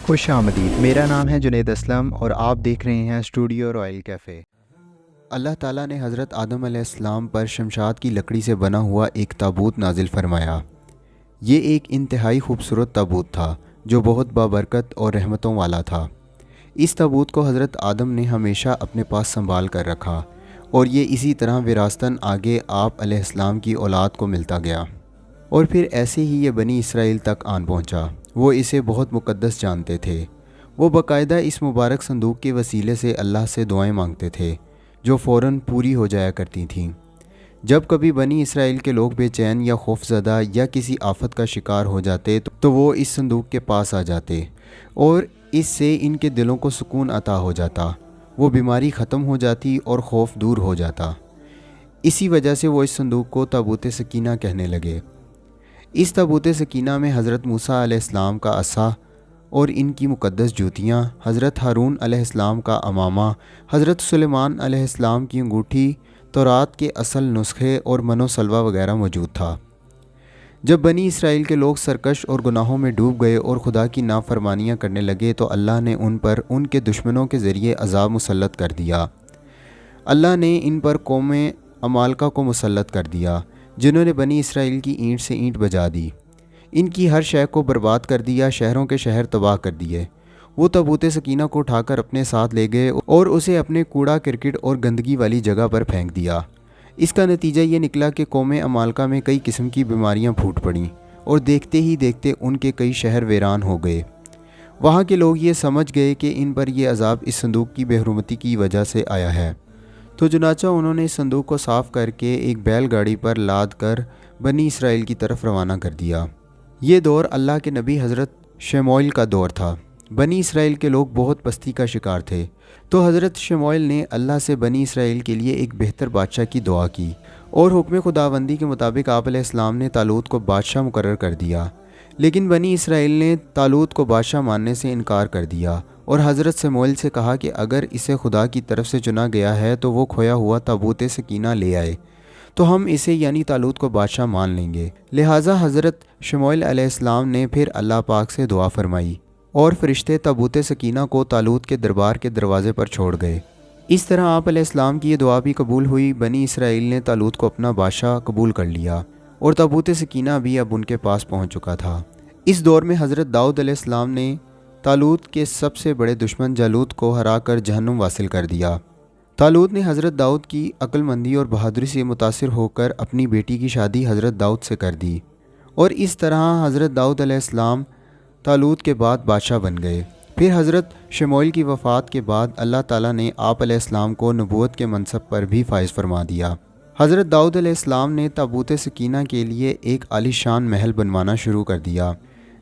خوش آمدید، میرا نام ہے جنید اسلم اور آپ دیکھ رہے ہیں اسٹوڈیو رائل کیفے۔ اللہ تعالیٰ نے حضرت آدم علیہ السلام پر شمشاد کی لکڑی سے بنا ہوا ایک تابوت نازل فرمایا۔ یہ ایک انتہائی خوبصورت تابوت تھا جو بہت بابرکت اور رحمتوں والا تھا۔ اس تابوت کو حضرت آدم نے ہمیشہ اپنے پاس سنبھال کر رکھا اور یہ اسی طرح وراثتاً آگے آپ علیہ السلام کی اولاد کو ملتا گیا، اور پھر ایسے ہی یہ بنی اسرائیل تک آن پہنچا۔ وہ اسے بہت مقدس جانتے تھے۔ وہ باقاعدہ اس مبارک صندوق کے وسیلے سے اللہ سے دعائیں مانگتے تھے جو فوراً پوری ہو جایا کرتی تھیں۔ جب کبھی بنی اسرائیل کے لوگ بے چین یا خوف زدہ یا کسی آفت کا شکار ہو جاتے تو وہ اس صندوق کے پاس آ جاتے اور اس سے ان کے دلوں کو سکون عطا ہو جاتا، وہ بیماری ختم ہو جاتی اور خوف دور ہو جاتا۔ اسی وجہ سے وہ اس صندوق کو تابوت سکینہ کہنے لگے۔ اس تابوت سکینہ میں حضرت موسیٰ علیہ السلام کا عصا اور ان کی مقدس جوتیاں، حضرت ہارون علیہ السلام کا امامہ، حضرت سلیمان علیہ السلام کی انگوٹھی، تورات کے اصل نسخے اور من و سلوہ وغیرہ موجود تھا۔ جب بنی اسرائیل کے لوگ سرکش اور گناہوں میں ڈوب گئے اور خدا کی نافرمانیاں کرنے لگے تو اللہ نے ان پر ان کے دشمنوں کے ذریعے عذاب مسلط کر دیا۔ اللہ نے ان پر قوم عمالقہ کو مسلط کر دیا جنہوں نے بنی اسرائیل کی اینٹ سے اینٹ بجا دی، ان کی ہر شے کو برباد کر دیا، شہروں کے شہر تباہ کر دیے۔ وہ تابوت سکینہ کو اٹھا کر اپنے ساتھ لے گئے اور اسے اپنے کوڑا کرکٹ اور گندگی والی جگہ پر پھینک دیا۔ اس کا نتیجہ یہ نکلا کہ قوم عمالقہ میں کئی قسم کی بیماریاں پھوٹ پڑیں اور دیکھتے ہی دیکھتے ان کے کئی شہر ویران ہو گئے۔ وہاں کے لوگ یہ سمجھ گئے کہ ان پر یہ عذاب اس صندوق کی بے حرمتی کی وجہ سے آیا ہے، تو چنانچہ انہوں نے اس صندوق کو صاف کر کے ایک بیل گاڑی پر لاد کر بنی اسرائیل کی طرف روانہ کر دیا۔ یہ دور اللہ کے نبی حضرت شموئیل کا دور تھا۔ بنی اسرائیل کے لوگ بہت پستی کا شکار تھے، تو حضرت شموئیل نے اللہ سے بنی اسرائیل کے لیے ایک بہتر بادشاہ کی دعا کی اور حکم خداوندی کے مطابق آپ علیہ السلام نے طالوت کو بادشاہ مقرر کر دیا۔ لیکن بنی اسرائیل نے طالوت کو بادشاہ ماننے سے انکار کر دیا اور حضرت شموئیل سے کہا کہ اگر اسے خدا کی طرف سے چنا گیا ہے تو وہ کھویا ہوا تابوت سکینہ لے آئے تو ہم اسے یعنی طالوت کو بادشاہ مان لیں گے۔ لہٰذا حضرت شموئیل علیہ السلام نے پھر اللہ پاک سے دعا فرمائی اور فرشتے تابوت سکینہ کو طالوت کے دربار کے دروازے پر چھوڑ گئے۔ اس طرح آپ علیہ السلام کی یہ دعا بھی قبول ہوئی۔ بنی اسرائیل نے طالوت کو اپنا بادشاہ قبول کر لیا اور تابوت سکینہ بھی اب ان کے پاس پہنچ چکا تھا۔ اس دور میں حضرت داؤد علیہ السلام نے طالوت کے سب سے بڑے دشمن جالوت کو ہرا کر جہنم واصل کر دیا۔ طالوت نے حضرت داؤد کی عقل مندی اور بہادری سے متاثر ہو کر اپنی بیٹی کی شادی حضرت داؤد سے کر دی، اور اس طرح حضرت داؤد علیہ السلام طالوت کے بعد بادشاہ بن گئے۔ پھر حضرت شموئیل کی وفات کے بعد اللہ تعالیٰ نے آپ علیہ السلام کو نبوت کے منصب پر بھی فائز فرما دیا۔ حضرت داؤد علیہ السلام نے تابوت سکینہ کے لیے ایک عالی شان محل بنوانا شروع کر دیا،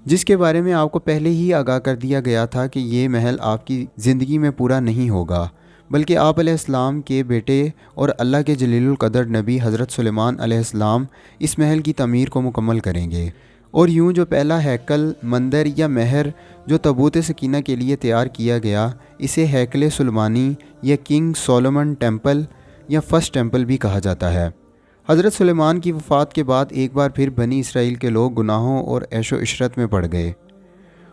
جس کے بارے میں آپ کو پہلے ہی آگاہ کر دیا گیا تھا کہ یہ محل آپ کی زندگی میں پورا نہیں ہوگا، بلکہ آپ علیہ السلام کے بیٹے اور اللہ کے جلیل القدر نبی حضرت سلیمان علیہ السلام اس محل کی تعمیر کو مکمل کریں گے۔ اور یوں جو پہلا ہیکل، مندر یا مہر جو تابوت سکینہ کے لیے تیار کیا گیا، اسے ہیکل سلیمانی یا کنگ سولومن ٹیمپل یا فرسٹ ٹیمپل بھی کہا جاتا ہے۔ حضرت سلیمان کی وفات کے بعد ایک بار پھر بنی اسرائیل کے لوگ گناہوں اور عیش و عشرت میں پڑ گئے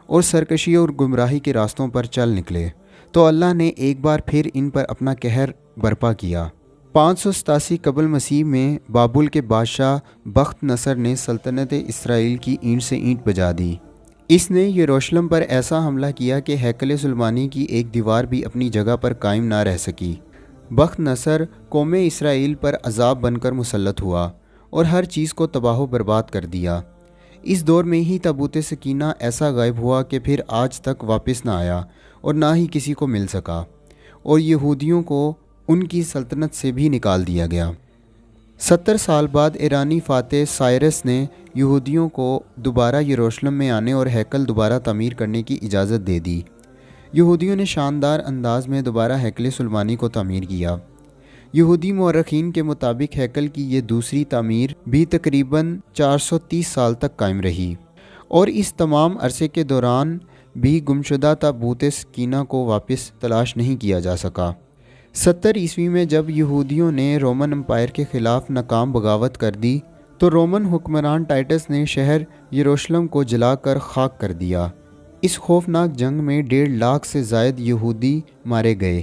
اور سرکشی اور گمراہی کے راستوں پر چل نکلے، تو اللہ نے ایک بار پھر ان پر اپنا قہر برپا کیا۔ 587 قبل مسیح میں بابل کے بادشاہ بخت نصر نے سلطنت اسرائیل کی اینٹ سے اینٹ بجا دی۔ اس نے یروشلم پر ایسا حملہ کیا کہ ہیکل سلیمانی کی ایک دیوار بھی اپنی جگہ پر قائم نہ رہ سکی۔ بخت نصر قوم اسرائیل پر عذاب بن کر مسلط ہوا اور ہر چیز کو تباہ و برباد کر دیا۔ اس دور میں ہی تابوت سکینہ ایسا غائب ہوا کہ پھر آج تک واپس نہ آیا اور نہ ہی کسی کو مل سکا، اور یہودیوں کو ان کی سلطنت سے بھی نکال دیا گیا۔ 70 سال بعد ایرانی فاتح سائرس نے یہودیوں کو دوبارہ یروشلم میں آنے اور ہیکل دوبارہ تعمیر کرنے کی اجازت دے دی۔ یہودیوں نے شاندار انداز میں دوبارہ ہیکل سلیمانی کو تعمیر کیا۔ یہودی مورخین کے مطابق ہیکل کی یہ دوسری تعمیر بھی تقریباً 430 سال تک قائم رہی، اور اس تمام عرصے کے دوران بھی گمشدہ تابوت سکینہ کو واپس تلاش نہیں کیا جا سکا۔ 70 عیسوی میں جب یہودیوں نے رومن امپائر کے خلاف ناکام بغاوت کر دی تو رومن حکمران ٹائٹس نے شہر یروشلم کو جلا کر خاک کر دیا۔ اس خوفناک جنگ میں 1.5 لاکھ سے زائد یہودی مارے گئے۔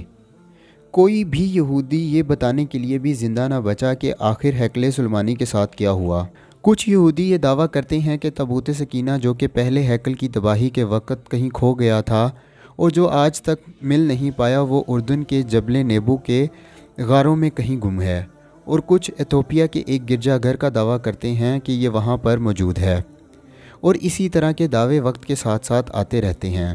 کوئی بھی یہودی یہ بتانے کے لیے بھی زندہ نہ بچا کہ آخر ہیکل سلیمانی کے ساتھ کیا ہوا۔ کچھ یہودی یہ دعویٰ کرتے ہیں کہ تابوت سکینہ جو کہ پہلے ہیکل کی تباہی کے وقت کہیں کھو گیا تھا اور جو آج تک مل نہیں پایا، وہ اردن کے جبل نیبو کے غاروں میں کہیں گم ہے، اور کچھ ایتھوپیا کے ایک گرجا گھر کا دعویٰ کرتے ہیں کہ یہ وہاں پر موجود ہے، اور اسی طرح کے دعوے وقت کے ساتھ ساتھ آتے رہتے ہیں۔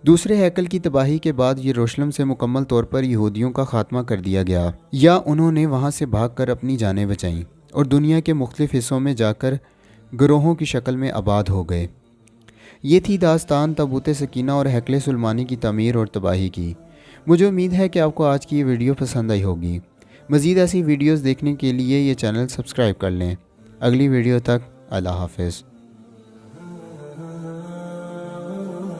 دوسرے ہیکل کی تباہی کے بعد یروشلم سے مکمل طور پر یہودیوں کا خاتمہ کر دیا گیا، یا انہوں نے وہاں سے بھاگ کر اپنی جانیں بچائیں اور دنیا کے مختلف حصوں میں جا کر گروہوں کی شکل میں آباد ہو گئے۔ یہ تھی داستان تابوت سکینہ اور ہیکل سلیمانی کی تعمیر اور تباہی کی۔ مجھے امید ہے کہ آپ کو آج کی یہ ویڈیو پسند آئی ہوگی۔ مزید ایسی ویڈیوز دیکھنے کے لیے یہ چینل سبسکرائب کر لیں۔ اگلی ویڈیو تک اللہ حافظ۔